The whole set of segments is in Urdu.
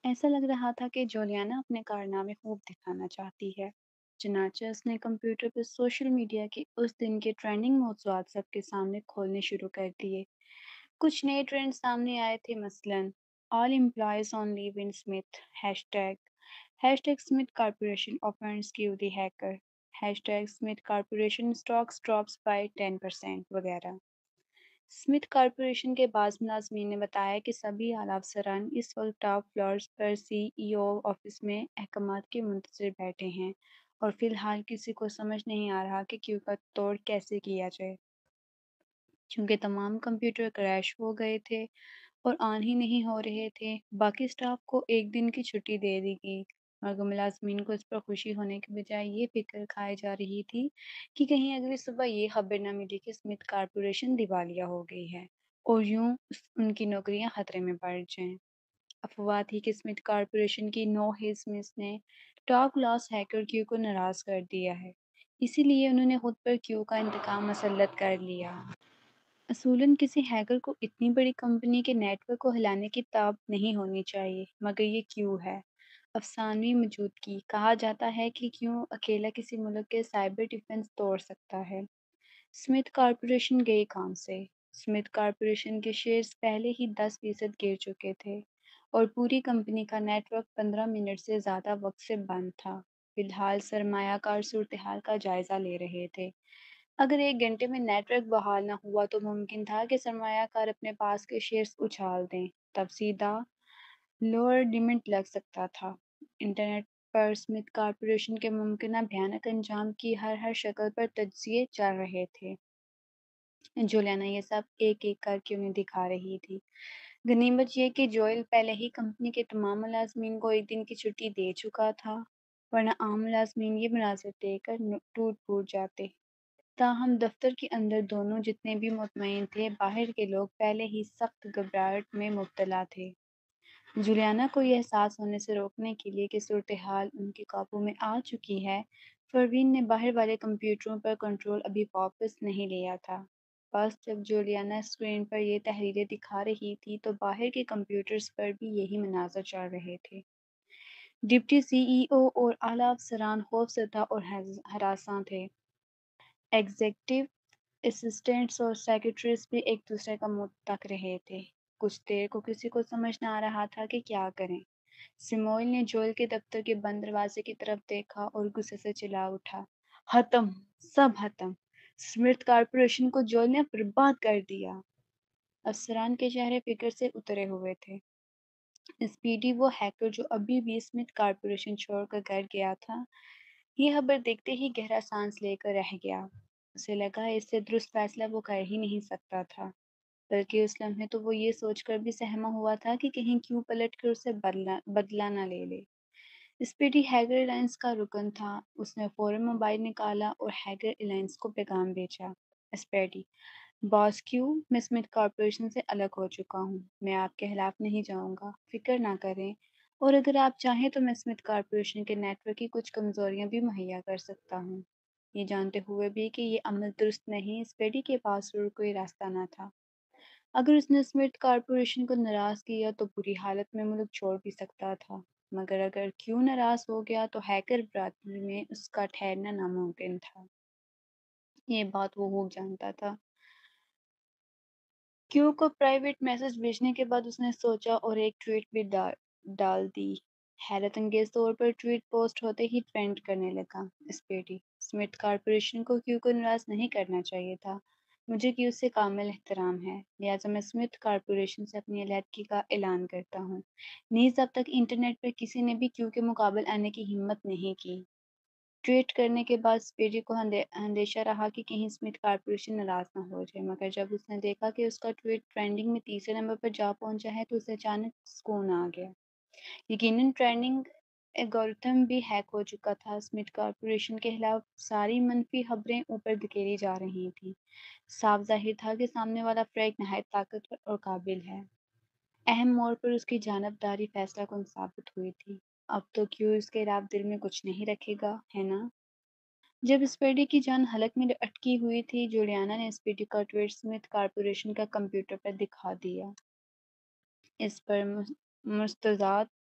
ایسا لگ رہا تھا کہ جولیانا اپنے کارنامے خوب دکھانا چاہتی ہے۔ چنانچہ اس نے کمپیوٹر پر سوشل میڈیا کے اس دن کے ٹرینڈنگ موضوعات سب کے سامنے کھولنے شروع کر دیے۔ کچھ نئے ٹرینڈ سامنے آئے تھے، مثلاً all employees on leave in Smith hashtag Smith corporation opens کیو the hacker, hashtag Smith corporation stocks drops by 10% وغیرہ۔ اسمتھ کارپوریشن کے بعض ملازمین نے بتایا کہ سبھی اعلیٰ افسران اس وقت ٹاپ فلورز پر سی ای او آفس میں احکامات کے منتظر بیٹھے ہیں اور فی الحال کسی کو سمجھ نہیں آ رہا کہ کیو کا توڑ کیسے کیا جائے۔ چونکہ تمام کمپیوٹر کریش ہو گئے تھے اور آن ہی نہیں ہو رہے تھے، باقی اسٹاف کو ایک دن کی چھٹی دے دی گئی، مگر ملازمین کو اس پر خوشی ہونے کے بجائے یہ فکر کھائی جا رہی تھی کہ کہیں اگلی صبح یہ خبر نہ ملی کہ اسمتھ کارپوریشن دیوالیہ ہو گئی ہے اور یوں ان کی نوکریاں خطرے میں پڑ جائیں۔ افواہ تھی کہ اسمتھ کارپوریشن کی نو ہی اسمتھ نے ٹاپ کلاس ہیکر کیو کو ناراض کر دیا ہے، اسی لیے انہوں نے خود پر کیو کا انتقام مسلط کر لیا۔ اصولاً کسی ہیکر کو اتنی بڑی کمپنی کے نیٹ ورک کو ہلانے کی تاب نہیں ہونی چاہیے، مگر یہ کیو ہے۔ افسانوی موجودگی، کہا جاتا ہے کہ کیو اکیلا کسی ملک کے سائبر ڈیفنس توڑ سکتا ہے۔ اسمتھ کارپوریشن گئی کام سے۔ اسمتھ کارپوریشن کے شیئرز پہلے ہی 10% گر چکے تھے اور پوری کمپنی کا نیٹ ورک 15 منٹ سے زیادہ وقت سے بند تھا۔ فی الحال سرمایہ کار صورتحال کا جائزہ لے رہے تھے۔ اگر ایک گھنٹے میں نیٹ ورک بحال نہ ہوا تو ممکن تھا کہ سرمایہ کار اپنے پاس کے شیئرز اچھال دیں، تب سیدھا لوئر لمٹ لگ سکتا تھا۔ انٹرنیٹ پر اسمتھ کارپوریشن کے ممکنہ بھیانک انجام کی ہر شکل پر تجزیے چل رہے تھے۔ جولیانا یہ سب ایک ایک کر کے انہیں دکھا رہی تھی۔ غنیمت یہ کہ جوئل پہلے ہی کمپنی کے تمام ملازمین کو ایک دن کی چھٹی دے چکا تھا، ورنہ عام ملازمین یہ مناظر دیکھ کر ٹوٹ پھوٹ جاتے۔ تاہم دفتر کے اندر دونوں جتنے بھی مطمئن تھے، باہر کے لوگ پہلے ہی سخت گھبراہٹ میں مبتلا تھے۔ جولیانا کو یہ احساس ہونے سے روکنے کے لیے کہ صورتحال ان کے قابو میں آ چکی ہے، پروین نے باہر والے کمپیوٹروں پر کنٹرول ابھی واپس نہیں لیا تھا۔ بس جب جولیانا اسکرین پر یہ تحریریں دکھا رہی تھی تو باہر کے کمپیوٹرز پر بھی یہی مناظر چل رہے تھے۔ ڈپٹی سی ای او اور اعلیٰ افسران خوف زدہ اور ہراساں تھے۔ ایگزیکٹو اسسٹنٹس اور سیکرٹریز بھی ایک دوسرے کا منہ تک رہے تھے۔ کچھ دیر کو کسی کو سمجھ نہ آ رہا تھا کہ کیا کریں۔ سیموئل نے جوئل کے دفتر کے بند دروازے کی طرف دیکھا اور غصے سے چلا اٹھا، ختم، سب ختم، اسمتھ کارپوریشن کو جوئل نے برباد کر دیا۔ افسران کے چہرے فکر سے اترے ہوئے تھے۔ اسپیڈی، وہ ہیکر جو ابھی بھی اسمتھ کارپوریشن چھوڑ کر گھر گیا تھا، یہ خبر دیکھتے ہی گہرا سانس لے کر رہ گیا۔ اسے لگا اس سے درست فیصلہ وہ کر ہی نہیں سکتا تھا، بلکہ اس لمحے تو وہ یہ سوچ کر بھی سہما ہوا تھا کہ کہیں کیوں پلٹ کر اسے بدلہ نہ لے لے۔ اسپیڈی ہیگر الائنس کا رکن تھا۔ اس نے فوراً موبائل نکالا اور ہیگر الائنس کو پیغام بھیجا۔ اسپیڈی: باس کیو، میں اسمتھ کارپوریشن سے الگ ہو چکا ہوں۔ میں آپ کے خلاف نہیں جاؤں گا، فکر نہ کریں، اور اگر آپ چاہیں تو میں اسمتھ کارپوریشن کے نیٹ ورک کی کچھ کمزوریاں بھی مہیا کر سکتا ہوں۔ یہ جانتے ہوئے بھی کہ یہ عمل درست نہیں، اسپیڈی کے پاس اور کوئی راستہ نہ تھا۔ اگر اس نے اسمتھ کارپوریشن کو ناراض کیا تو بری حالت میں ملک چھوڑ بھی سکتا تھا، مگر اگر کیوں ناراض ہو گیا تو ہیکر برادری میں اس کا ٹھہرنا ناممکن تھا۔ یہ بات وہ خوب جانتا تھا۔ کیو کو پرائیویٹ میسج بھیجنے کے بعد اس نے سوچا اور ایک ٹویٹ بھی ڈال دی۔ حیرت انگیز طور پر ٹویٹ پوسٹ ہوتے ہی ٹرینڈ کرنے لگا۔ اسپیڈی: اسمتھ کارپوریشن کو کیو کو ناراض نہیں کرنا چاہیے تھا۔ مجھے کیو سے کامل احترام ہے، لہٰذا میں اسمتھ کارپوریشن سے اپنی علیحدگی کا اعلان کرتا ہوں۔ نیز اب تک انٹرنیٹ پر کسی نے بھی کیو کے مقابل آنے کی ہمت نہیں کی۔ ٹویٹ کرنے کے بعد اسپیڈی کو اندیشہ رہا کہ کہیں اسمتھ کارپوریشن ناراض نہ ہو جائے، مگر جب اس نے دیکھا کہ اس کا ٹویٹ ٹرینڈنگ میں تیسرے نمبر پر جا پہنچا ہے تو اسے اچانک سکون آ گیا۔ یقیناً ٹرینڈنگ ایلگورتھم بھی ہیک ہو چکا تھا۔ اسمتھ کارپوریشن کے خلاف ساری منفی خبریں اوپر دھکیلی جا رہی تھیں۔ صاف ظاہر تھا کہ سامنے والا فریق نہایت طاقتور اور قابل ہے۔ اہم موڑ پر اس کی جانبداری فیصلہ کن ثابت ہوئی تھی۔ اب تو کیو اس کے خلاف دل میں کچھ نہیں رکھے گا، ہے نا؟ جب اسپیڈی کی جان حلق میں اٹکی ہوئی تھی، جولیانا نے اسپیڈی کا ٹویٹ اسمتھ کارپوریشن کا کمپیوٹر پر دکھا دیا۔ اس پر مستضاد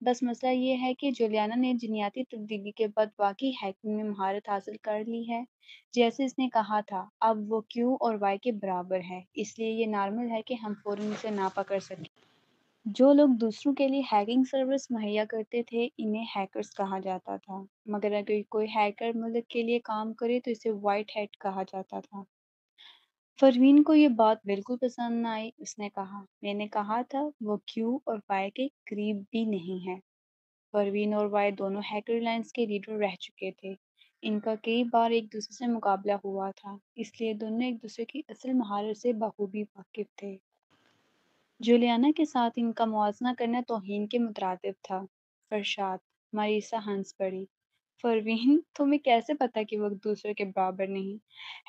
بس مسئلہ یہ ہے کہ جولیانا نے جینیاتی تبدیلی کے بعد واقعی ہیکنگ میں مہارت حاصل کر لی ہے۔ جیسے اس نے کہا تھا، اب وہ کیو اور وائی کے برابر ہے، اس لیے یہ نارمل ہے کہ ہم فوراً اسے ناپا کر سکیں۔ جو لوگ دوسروں کے لیے ہیکنگ سروس مہیا کرتے تھے انہیں ہیکرز کہا جاتا تھا، مگر اگر کوئی ہیکر ملک کے لیے کام کرے تو اسے وائٹ ہیٹ کہا جاتا تھا۔ پروین کو یہ بات بالکل پسند نہ آئی۔ اس نے کہا، میں نے کہا تھا وہ کیو اور وائی کے قریب بھی نہیں ہے۔ پروین اور وائی دونوں ہیکر لائنس کے لیڈر رہ چکے تھے۔ ان کا کئی بار ایک دوسرے سے مقابلہ ہوا تھا، اس لیے دونوں ایک دوسرے کی اصل مہارت سے بخوبی واقف تھے۔ جولیانا کے ساتھ ان کا موازنہ کرنا توہین کے مترادف تھا۔ فرشاد، ماریسا ہنس پڑی۔ پروین، تمہیں کیسے پتا کہ وہ ایک دوسرے کے برابر نہیں؟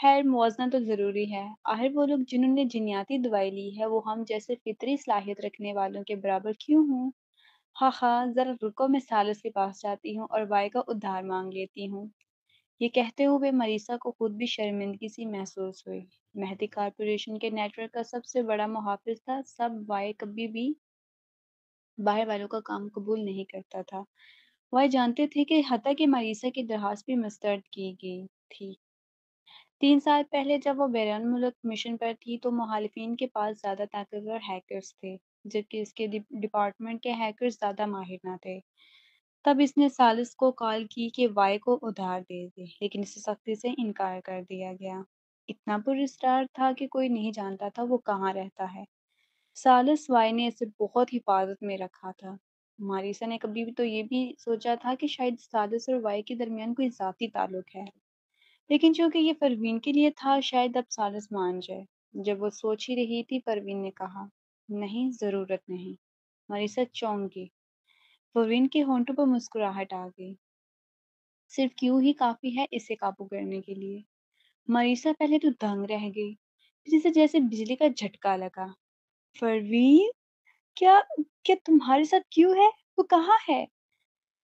خیر، موازنہ تو ضروری ہے۔ آخر وہ لوگ جنہوں نے جینیاتی دوائی لی ہے وہ ہم جیسے فطری صلاحیت رکھنے والوں کے برابر کیوں ہوں؟ ہاں ہاں، ذرا رکو، میں سالس کے پاس جاتی ہوں اور وائی کا ادھار مانگ لیتی ہوں۔ یہ کہتے ہوئے مریسا کو خود بھی شرمندگی سی محسوس ہوئی۔ مہدی کارپوریشن کے نیٹ ورک کا سب سے بڑا محافظ تھا، وائی کبھی بھی باہر والوں کا کام قبول نہیں کرتا تھا۔ وائی جانتے تھے کہ حتیٰ کہ مریسا کی درخواست بھی مسترد کی گئی تھی۔ 3 سال پہلے جب وہ بیرون ملک مشن پر تھی تو مخالفین کے پاس زیادہ طاقتور ہیکرز تھے، جبکہ اس کے ڈپارٹمنٹ کے ہیکرز زیادہ ماہر نہ تھے۔ تب اس نے سالس کو کال کی کہ وائی کو ادھار دے دے، لیکن اسے سختی سے انکار کر دیا گیا۔ اتنا پراسرار تھا کہ کوئی نہیں جانتا تھا وہ کہاں رہتا ہے۔ سالس وائی نے اسے بہت حفاظت میں رکھا تھا۔ ماریسا نے کبھی بھی تو یہ بھی سوچا تھا کہ شاید سالس اور وائی کے درمیان کوئی ذاتی تعلق ہے، لیکن چونکہ یہ پروین کے لیے تھا شاید اب سالس مان جائے۔ جب وہ سوچ ہی رہی تھی پروین نے کہا، نہیں، ضرورت نہیں۔ ماریسا چونک گئی۔ پروین کے ہونٹوں پر مسکراہٹ آ گئی۔ صرف کیوں ہی کافی ہے اسے قابو کرنے کے لیے۔ ماریسا پہلے تو دنگ رہ گئی، پھر اسے جیسے بجلی کا جھٹکا لگا۔ پروین، کیا کیا تمہارے ساتھ کیوں ہے؟ وہ کہاں ہے؟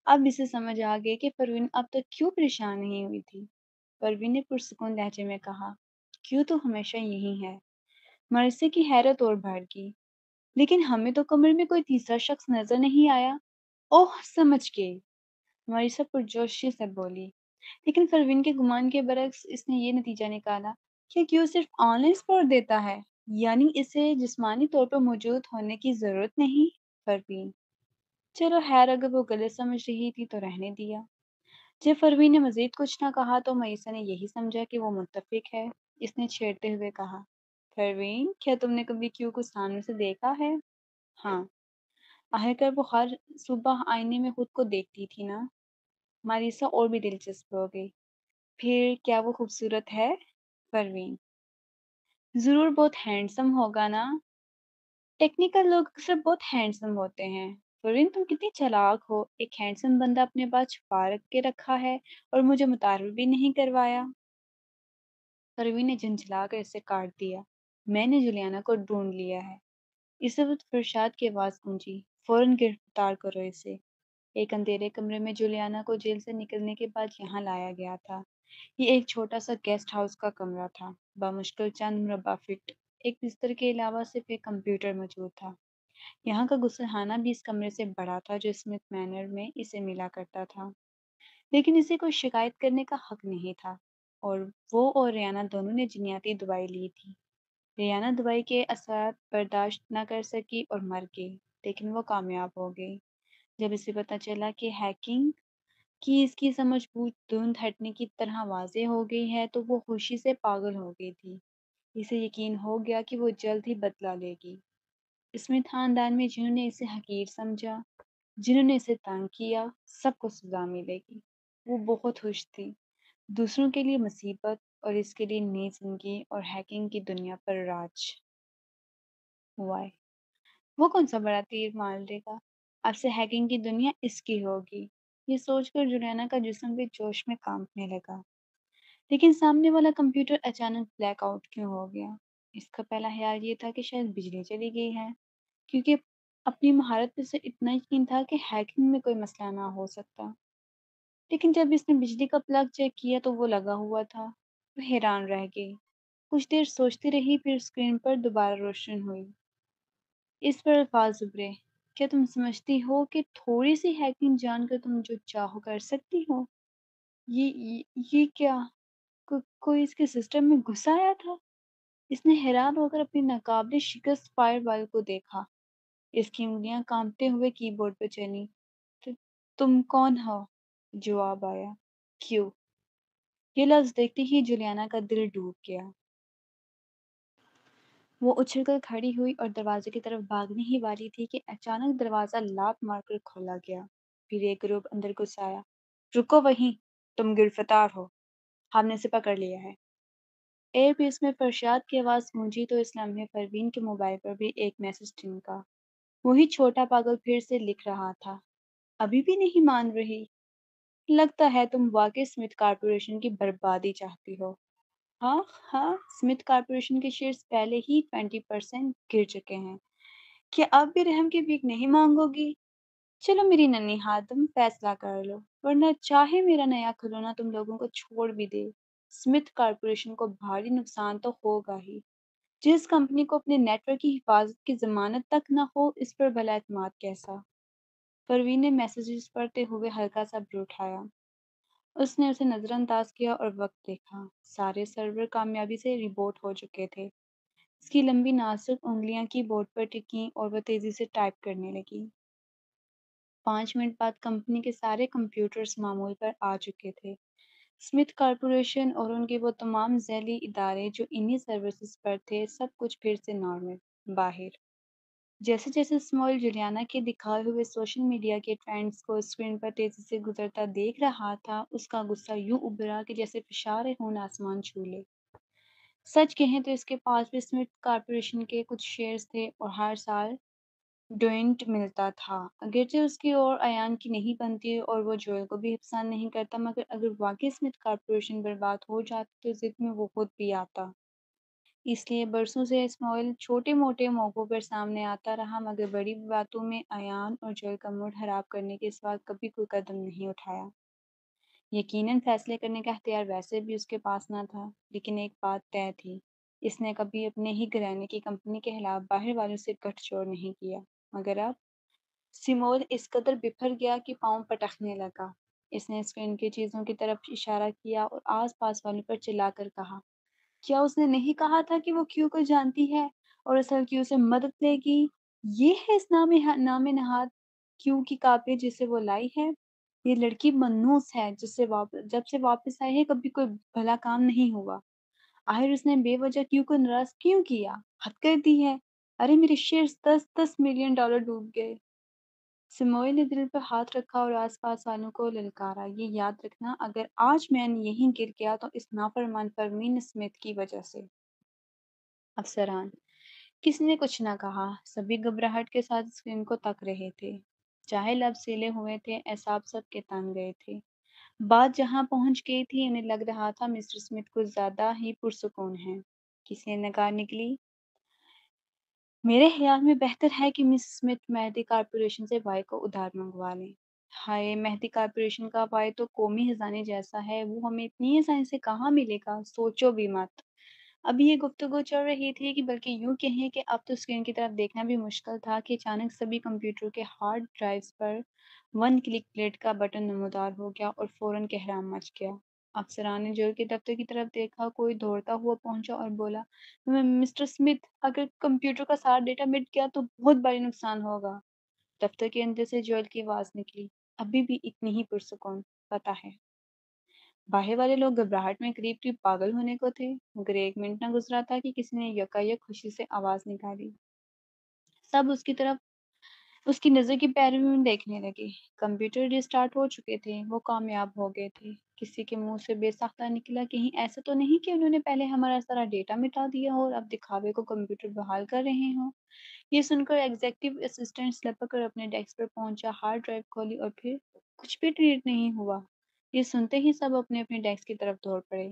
اب اسے سمجھ آ گئی کہ پروین اب تک کیوں پریشان نہیں ہوئی تھی۔ پروین نے پرسکون لہجے میں کہا، کیوں تو ہمیشہ یہی ہے۔ ماریسا کی حیرت اور بڑھ گئی، لیکن ہمیں تو کمرے میں کوئی تیسرا شخص نظر نہیں آیا۔ اوہ، سمجھ گئی، ماریسا پرجوشی سے بولی۔ لیکن پروین کے گمان کے برعکس اس نے یہ نتیجہ نکالا کہ کیوں صرف آن لائن سپورٹ دیتا ہے، یعنی اسے جسمانی طور پر موجود ہونے کی ضرورت نہیں۔ پروین، چلو خیر، اگر وہ غلط سمجھ رہی تھی تو رہنے دیا۔ جب پروین نے مزید کچھ نہ کہا تو ماریسا نے یہی سمجھا کہ وہ متفق ہے۔ اس نے چھیڑتے ہوئے کہا، پروین، کیا تم نے کبھی کیوں کو سامنے سے دیکھا ہے؟ ہاں، آخرکار وہ ہر صبح آئینے میں خود کو دیکھتی تھی نا۔ ماریسا اور بھی دلچسپ ہو گئی۔ پھر کیا وہ خوبصورت ہے؟ پروین، ضرور بہت ہینڈسم ہوگا نا۔ ٹیکنیکل لوگ اکثر بہت ہینڈسم ہوتے ہیں۔ پروین، تم کتنی چالاک ہو، ایک ہینڈسم بندہ اپنے پاس چھپا کے رکھا ہے اور مجھے متعارف بھی نہیں کروایا۔ پروین نے جھنجھلا کر اسے کاٹ دیا، میں نے جولیانا کو ڈھونڈ لیا ہے۔ اس وقت فرشاد کی آواز گونجی، فوراً گرفتار کرو اسے۔ ایک اندھیرے کمرے میں جولیانا کو جیل سے نکلنے کے بعد یہاں لایا گیا تھا۔ یہ ایک چھوٹا سا گیسٹ ہاؤس کا کمرہ تھا، بمشکل چند مربع فٹ۔ ایک بستر کے علاوہ صرف ایک کمپیوٹر موجود تھا۔ یہاں کا غسل خانہ بھی اس کمرے سے بڑا تھا جو اسمتھ مینر میں اسے ملا کرتا تھا، لیکن اسے کوئی شکایت کرنے کا حق نہیں تھا، اور وہ اور ریانا دونوں نے جینیاتی دوائی لی تھی۔ ریانا دوائی کے اثرات برداشت نہ کر سکی اور مر گئی، لیکن وہ کامیاب ہو گئی۔ جب اسے پتہ چلا کہ ہیکنگ کی اس کی سمجھ بوجھ دھند ہٹنے کی طرح واضح ہو گئی ہے تو وہ خوشی سے پاگل ہو گئی تھی۔ اسے یقین ہو گیا کہ وہ جلد ہی بدلہ لے گی۔ اسمتھ خاندان میں جنہوں نے اسے حقیر سمجھا، جنہوں نے اسے تنگ کیا، سب کو سزا ملے گی۔ وہ بہت خوش تھی، دوسروں کے لیے مصیبت اور اس کے لیے نئی زندگی اور ہیکنگ کی دنیا پر راج۔ وائے، وہ کون سا بڑا تیر مار لے گا؟ اب سے ہیکنگ کی دنیا اس کی ہوگی۔ یہ سوچ کر جولیانا کا جسم بھی جوش میں کانپنے لگا۔ لیکن سامنے والا کمپیوٹر اچانک بلیک آؤٹ کیوں ہو گیا؟ اس کا پہلا خیال یہ تھا کہ شاید بجلی چلی گئی ہے، کیونکہ اپنی مہارت پہ سے اتنا یقین تھا کہ ہیکنگ میں کوئی مسئلہ نہ ہو سکتا۔ لیکن جب اس نے بجلی کا پلگ چیک کیا تو وہ لگا ہوا تھا۔ وہ حیران رہ گئی، کچھ دیر سوچتی رہی، پھر اسکرین پر دوبارہ روشن ہوئی۔ اس پر الفاظ ابھرے، کیا تم سمجھتی ہو کہ تھوڑی سی ہیکنگ جان کر تم جو چاہو کر سکتی ہو؟ یہ کیا؟ کوئی اس کے سسٹم میں گھس آیا تھا؟ اس نے حیران ہو کر اپنی ناقابل شکست فائر وال کو دیکھا۔ اس کی انگلیاں کانپتے ہوئے کی بورڈ پہ چلی۔ "ت- تم کون ہو؟" جواب آیا، "کیوں؟" یہ لفظ دیکھتے ہی جولیانا کا دل ڈوب گیا۔ وہ اچھل کر کھڑی ہوئی اور دروازے کی طرف بھاگنے ہی والی تھی کہ اچانک دروازہ لات مار کر کھولا گیا۔ پھر ایک گروپ اندر گھس آیا۔ "رکو وہیں، تم گرفتار ہو، ہم نے اسے پکڑ لیا ہے۔" ایئر پیس میں فرشاد کی آواز گونجی تو اس لمحے پروین کے موبائل پر بھی ایک میسج ٹمکا۔ وہی چھوٹا پاگل پھر سے لکھ رہا تھا، "ابھی بھی نہیں مان رہی؟ لگتا ہے تم واقعی اسمتھ کارپوریشن کی بربادی چاہتی ہو۔ ہاں ہاں، اسمتھ کارپوریشن کے شیئرز پہلے ہی 20% گر چکے ہیں۔ کیا اب بھی رحم کی بھیک نہیں مانگو گی؟ چلو میری ننھی ہاتھ، تم فیصلہ کر لو، ورنہ چاہے میرا نیا کھلونا تم لوگوں کو چھوڑ بھی دے، اسمتھ کارپوریشن کو بھاری نقصان تو ہوگا ہی۔ جس کمپنی کو اپنے نیٹ ورک کی حفاظت کی ضمانت تک نہ ہو، اس پر بھلا اعتماد کیسا؟ پروین نے میسیجز پڑھتے ہوئے ہلکا سا بر اٹھایا۔ اس نے اسے نظر انداز کیا اور وقت دیکھا۔ سارے سرور کامیابی سے ریبوٹ ہو چکے تھے۔ اس کی لمبی نازک انگلیاں کی بورڈ پر ٹکیں اور وہ تیزی سے ٹائپ کرنے لگی۔ 5 منٹ بعد کمپنی کے سارے کمپیوٹرز معمول پر آ چکے تھے۔ اسمتھ کارپوریشن اور ان کے وہ تمام ذیلی ادارے جو انہی سروسز پر تھے، سب کچھ پھر سے نارمل۔ باہر جیسے جیسے اسمال جولیانا کے دکھائے ہوئے سوشل میڈیا کے ٹرینڈز کو اسکرین پر تیزی سے گزرتا دیکھ رہا تھا، اس کا غصہ یوں ابھرا کہ جیسے فشار خون آسمان چھو لے۔ سچ کہیں تو اس کے پاس بھی اسمتھ کارپوریشن کے کچھ شیئرز تھے اور ہر سال ڈوینٹ ملتا تھا۔ اگرچہ اس کی اور ایان کی نہیں بنتی اور وہ جوئل کو بھی پسند نہیں کرتا، مگر اگر واقعی اسمتھ کارپوریشن برباد ہو جاتی تو ضد میں وہ خود بھی آتا۔ اس لیے برسوں سے اسماعیل چھوٹے موٹے موقعوں پر سامنے آتا رہا، مگر بڑی باتوں میں ایان اور جوئل کا موڈ خراب کرنے کے سوا کبھی کوئی قدم نہیں اٹھایا۔ یقیناً فیصلے کرنے کا اختیار ویسے بھی اس کے پاس نہ تھا، لیکن ایک بات طے تھی، اس نے کبھی اپنے ہی گھرانے کی کمپنی کے خلاف باہر والوں سے گٹھ جوڑ نہیں کیا۔ مگر اب سیموئل اس قدر بپھر گیا کہ پاؤں پٹکنے لگا۔ اس نے اسکرین کی چیزوں کی طرف اشارہ کیا اور آس پاس والوں پر چلا کر کہا، کیا اس نے نہیں کہا تھا کہ وہ کیو کو جانتی ہے اور اصل کیو سے مدد لے گی؟ یہ ہے اس نام نہاد کیو کی کاپی جسے وہ لائی ہے۔ یہ لڑکی منحوس ہے، جب سے واپس آئی ہے کبھی کوئی بھلا کام نہیں ہوا۔ آخر اس نے بے وجہ کیو کو ناراض کیوں کیا؟ حد کر دی ہے۔ ارے میرے شیئرز 10 ملین ڈالر ڈوب گئے۔ سموئل نے دل پر ہاتھ رکھا اور آس پاس والوں کو للکارا، یہ یاد رکھنا اگر آج میں یہیں گر گیا تو اس نافرمان پروین اسمتھ کی وجہ سے۔ افسران کسی نے کچھ نہ کہا، سبھی گھبراہٹ کے ساتھ اسکرین کو تک رہے تھے۔ چاہے لب سیلے ہوئے تھے، اعصاب سب کے تنگ گئے تھے۔ بات جہاں پہنچ گئی تھی انہیں لگ رہا تھا مسٹر اسمتھ کچھ زیادہ ہی پرسکون ہیں۔ کسی نے نگار نکلی، میرے خیال میں بہتر ہے کہ مس اسمتھ مہدی کارپوریشن سے وائی کو ادھار منگوا لیں۔ ہائے، مہدی کارپوریشن کا وائی تو قومی خزانے جیسا ہے، وہ ہمیں اتنی آسانی سے کہاں ملے گا؟ سوچو بھی مت۔ ابھی یہ گفتگو چل رہی تھی کہ بلکہ یوں کہیں کہ اب تو اسکرین کی طرف دیکھنا بھی مشکل تھا کہ اچانک سبھی کمپیوٹر کے ہارڈ ڈرائیوز پر 1 کلک پلیٹ کا بٹن نمودار ہو گیا اور فوراً کہرام مچ گیا۔ افسران نے جوئل کے دفتر کی طرف دیکھا، کوئی دوڑتا ہوا پہنچا اور بولا، مسٹر اسمتھ، اگر کمپیوٹر کا سارا ڈیٹا مٹ گیا تو بہت بڑی نقصان ہوگا۔ دفتر کے اندر سے جوئل کی آواز نکلی، ابھی بھی اتنی ہی پرسکون، پتہ ہے۔ باہر والے لوگ گھبراہٹ میں قریب قریب پاگل ہونے کو تھے، مگر 1 منٹ نہ گزرا تھا کہ کسی نے یکایک خوشی سے آواز نکالی۔ سب اس کی طرف اس کی نظر کی پیروی میں دیکھنے لگے۔ کمپیوٹر ریسٹارٹ ہو چکے تھے، وہ کامیاب ہو گئے تھے۔ کسی کے منہ سے بے ساختہ نکلا، کہیں ایسا تو نہیں کہ انہوں نے پہلے ہمارا سارا ڈیٹا مٹا دیا ہو اور اب دکھاوے کو کمپیوٹر بحال کر رہے ہوں؟ یہ سن کر ایگزیکٹو اسسٹنٹ لپک کر اپنے ڈیسک پر پہنچا، ہارڈ ڈرائیو کھولی اور پھر کچھ بھی ڈیلیٹ نہیں ہوا۔ یہ سنتے ہی سب اپنے اپنے ڈیسک کی طرف دوڑ پڑے۔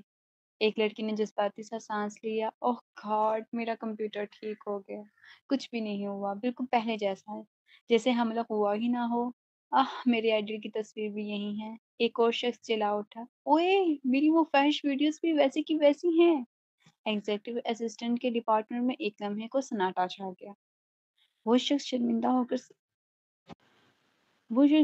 ایک لڑکی نے جذباتی سا سانس لیا، اوہ گاڈ، میرا کمپیوٹر ٹھیک ہو گیا، کچھ بھی نہیں ہوا، بالکل پہلے جیسا ہے، جیسے حملہ ہوا ہی نہ ہو۔ میرے آئیڈیل کی تصویر بھی یہی ہے۔ ایک اور شخص چلا اٹھا، اوئے، میری وہ فحش ویڈیوز بھی ویسی کی ویسی ہیں۔ ایگزیکٹو اسسٹنٹ کے ڈپارٹمنٹ میں ایک لمحے کو سناٹا چھا گیا۔ وہ شخص شرمندہ ہو کر وہ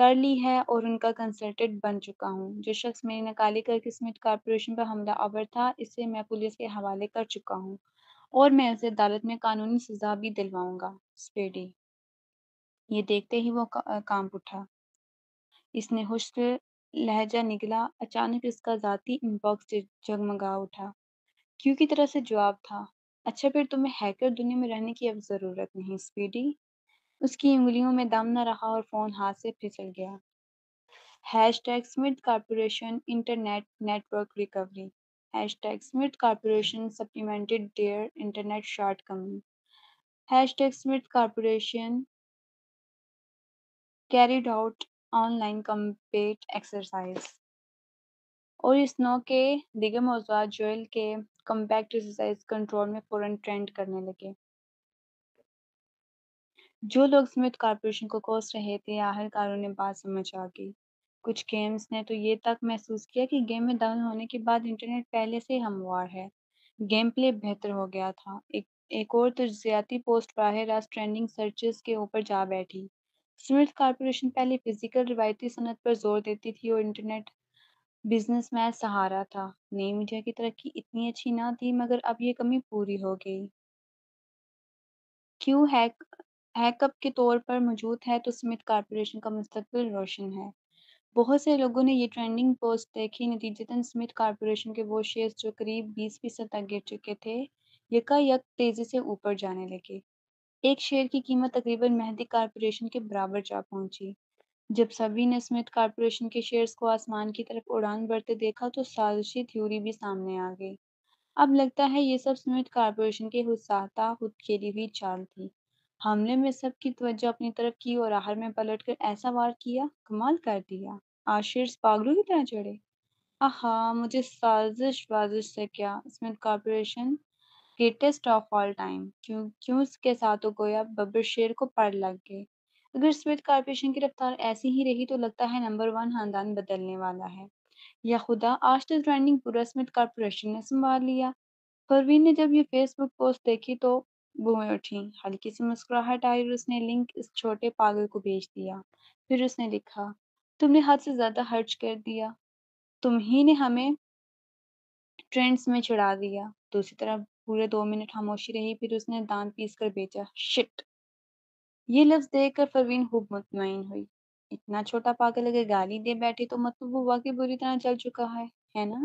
کر لی ہے اور ان کا کنسلٹنٹ بن چکا ہوں۔ جو شخص میری نکالی کر کے اسمتھ کارپوریشن پر حملہ آور تھا، اسے میں پولیس کے حوالے کر چکا ہوں اور میں اسے عدالت میں قانونی سزا بھی دلواؤں گا۔ اسپیڈی یہ دیکھتے ہی وہ کانپ اٹھا۔ اس نے ہوش سے لہجہ نگلا۔ اچانک اس کا ذاتی ان باکس جگمگا اٹھا۔ کیوں کی طرح سے جواب تھا، اچھا پھر تمہیں ہیکر دنیا میں رہنے کی اب ضرورت نہیں اسپیڈی۔ اس کی انگلیوں میں دم نہ رہا اور فون ہاتھ سے پھسل گیا۔ Hashtag Smith corporation internet network recovery. Hashtag Smith corporation supplemented their internet shortcoming. Hashtag Smith corporation carried out online compete exercise. اور اس نوع کے دیگر موضوعات جوئل کے کمپیکٹ ایکسرسائز کنٹرول میں فوراً ٹرینڈ کرنے لگے۔ جو لوگ اسمتھ کارپوریشن کو کوس رہے تھے، آخرکار انہیں بات سمجھ آ گئی۔ کچھ گیمز نے تو یہ تک محسوس کیا کہ گیم میں داخل ہونے کے بعد انٹرنیٹ پہلے سے ہی ہموار ہے۔ گیم پلے بہتر ہو گیا تھا۔ ایک اور تجزیاتی پوسٹ براہ راست ٹرینڈنگ سرچز کے اوپر جا بیٹھی۔ اسمتھ کارپوریشن پہلے فزیکل روایتی صنعت پر زور دیتی تھی اور انٹرنیٹ بزنس میں سہارا تھا۔ نئی میڈیا کی ترقی اتنی اچھی نہ تھی، مگر اب یہ کمی پوری ہو گئی۔ کیوں ہیک اپ کے طور پر موجود ہے تو اسمتھ کارپوریشن کا مستقبل روشن ہے۔ بہت سے لوگوں نے یہ ٹرینڈنگ پوسٹ دیکھی۔ نتیجتاً اسمتھ کارپوریشن کے وہ شیئرز جو قریب 20% تک گر چکے تھے، یکایک تیزی سے اوپر جانے لگے۔ ایک شیئر کی قیمت تقریباً مہدی کارپوریشن کے برابر جا پہنچی۔ جب سبھی نے اسمتھ کارپوریشن کے شیئرز کو آسمان کی طرف اڑان بھرتے دیکھا تو سازشی تھیوری بھی سامنے آ گئی۔ اب لگتا ہے یہ سب اسمتھ کارپوریشن کی خودساختہ خود کھیلی ہوئی چال تھی۔ حملے میں سب کی توجہ اپنی طرف کی اور آخر میں پلٹ کر ایسا وار کیا، کمال کر دیا۔ آج شیئرز پاگلوں کی طرح چڑھے۔ آہا، مجھے سازش وازش سے کیا، Smith corporation greatest of all time. کیوں اس کے ساتھ تو گویا ببر شیر کو پڑ لگ گئے۔ اگر اسمتھ کارپوریشن کی رفتار ایسی ہی رہی تو لگتا ہے نمبر 1 خاندان بدلنے والا ہے۔ یا خدا، آج تو ٹرینڈنگ پورا اسمتھ کارپوریشن نے سنبھال لیا۔ پروین نے جب یہ فیس بک پوسٹ دیکھی تو بوئیں اٹھیں۔ ہلکی سی مسکراہٹ آئی اور اس نے لنک اس چھوٹے پاگل کو بھیج دیا۔ پھر اس نے لکھا، تم نے حد سے زیادہ خرچ کر دیا۔ تم ہی نے ہمیں ٹرینڈز میں چڑھا دیا۔ دوسری طرف پورے 2 منٹ خاموشی رہی، پھر اس نے دانت پیس کر بھیجا، شٹ۔ یہ لفظ دیکھ کر پروین خوب مطمئن ہوئی۔ اتنا چھوٹا پاگل اگر گالی دے بیٹھے تو مطلب وہ واقعی بری طرح جل چکا ہے نا؟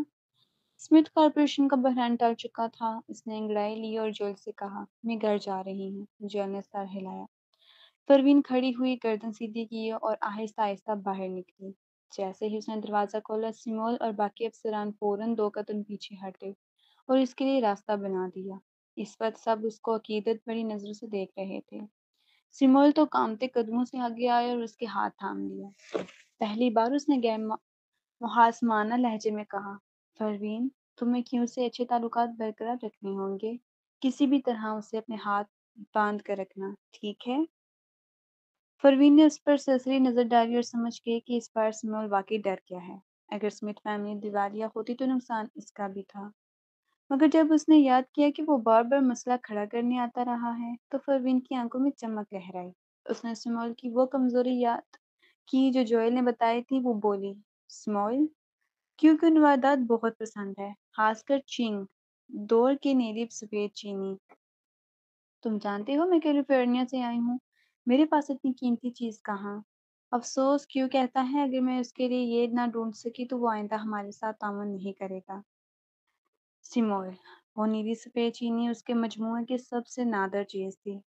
اسمتھ کارپوریشن کا بحران ٹل چکا تھا۔ اس نے انگڑائی لی اور جوئل سے کہا، میں گھر جا رہی ہوں۔ جوئل نے سر ہلایا۔ پروین کھڑی ہوئی، گردن سیدھی کی اور آہستہ آہستہ باہر نکلی۔ جیسے ہی اس نے دروازہ کھولا، سیمول اور باقی افسران فوراً 2 قدم پیچھے ہٹے اور اس کے لیے راستہ بنا دیا۔ اس وقت سب اس کو عقیدت بڑی نظروں سے دیکھ رہے تھے۔ سیمول تو کانپتے قدموں سے آگے آیا اور اس کے ہاتھ تھام لیا۔ پہلی بار اس نے غیر محاسمانہ لہجے میں کہا، پروین، تمہیں کیوں سے اچھے تعلقات برقرار رکھنے ہوں گے۔ کسی بھی طرح اسے اپنے ہاتھ باندھ کر رکھنا، ٹھیک ہے؟ پروین نے اس پر سرسری نظر ڈالی اور سمجھ گئی کہ اس بار سیمول واقعی ڈر گیا ہے۔ اگر اسمتھ فیملی دیوالیہ ہوتی تو نقصان اس کا بھی تھا۔ مگر جب اس نے یاد کیا کہ وہ بار بار مسئلہ کھڑا کرنے آتا رہا ہے تو پروین کی آنکھوں میں چمک لہرائی۔ اس نے سیمول کی وہ کمزوری یاد کی جو جوئل نے بتائی تھی۔ وہ بولی، سیمول، کیونکہ ان واردات بہت پسند ہے، خاص کر چنگ دور کے نیلی سفید چینی۔ تم جانتے ہو میں کیلیفورنیا سے آئی ہوں، میرے پاس اتنی قیمتی چیز کہاں۔ افسوس، کیوں کہتا ہے اگر میں اس کے لیے یہ نہ ڈھونڈ سکی تو وہ آئندہ ہمارے ساتھ تعاون نہیں کرے گا۔ سیمول، وہ نیلی سفید چینی اس کے مجموعے کی سب سے نادر چیز تھی۔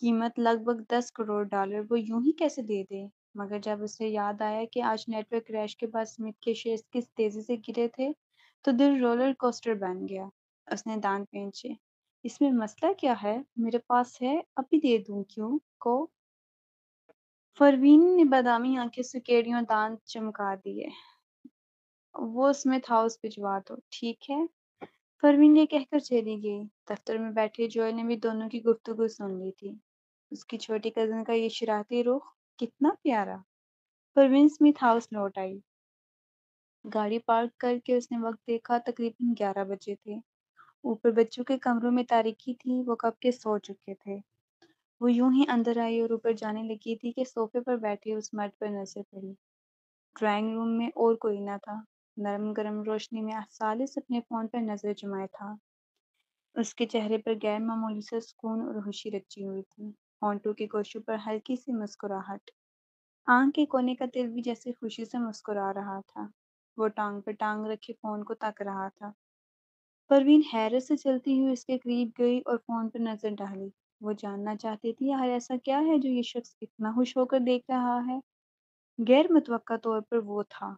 قیمت لگ بھگ $10 کروڑ۔ وہ یوں ہی کیسے دے دے؟ مگر جب اسے یاد آیا کہ آج نیٹ ورک کریش کے بعد اسمتھ کے شیئرز کس تیزی سے گرے تھے تو دل رولر کوسٹر بن گیا۔ اس نے دانت پھینچے، اس میں مسئلہ کیا ہے؟ میرے پاس ہے، ابھی دے دوں کیوں کو؟ پروین نے بادامی آنکھیں سکیڑی اور دانت چمکا دیے۔ وہ اسمتھ ہاؤس بھجوا دو، ٹھیک ہے؟ پروین نے کہہ کر چلی گئی۔ دفتر میں بیٹھے جوئل نے بھی دونوں کی گفتگو سن لی تھی۔ اس کی چھوٹی کزن کا یہ شرارتی رخ کتنا پیارا۔ پروین اسمتھ ہاؤس لوٹ آئی۔ گاڑی پارک کر کے اس نے وقت دیکھا، تقریباً 11 بجے تھے۔ اوپر بچوں کے کمروں میں تاریکی تھی، وہ کب کے سو چکے تھے۔ وہ یوں ہی اندر آئی اور اوپر جانے لگی تھی کہ صوفے پر بیٹھے اس مرد پر نظر پڑی۔ ڈرائنگ روم میں اور کوئی نہ تھا۔ نرم گرم روشنی میں ثالث اپنے فون پر نظر جمائے تھا۔ اس کے چہرے پر غیر معمولی سے سکون اور خوشی رچی ہوئی تھی۔ ہونٹوں کے گوشوں پر ہلکی سی مسکراہٹ۔ آنکھ کے کونے کا دل بھی جیسے خوشی سے مسکرا رہا تھا۔ وہ ٹانگ پر ٹانگ رکھے فون کو تک رہا تھا۔ پروین حیرت سے چلتی ہوئی اس کے قریب گئی اور فون پر نظر ڈالی۔ وہ جاننا چاہتی تھی آخر ایسا کیا ہے جو یہ شخص اتنا خوش ہو کر دیکھ رہا ہے۔ غیر متوقع طور پر وہ تھا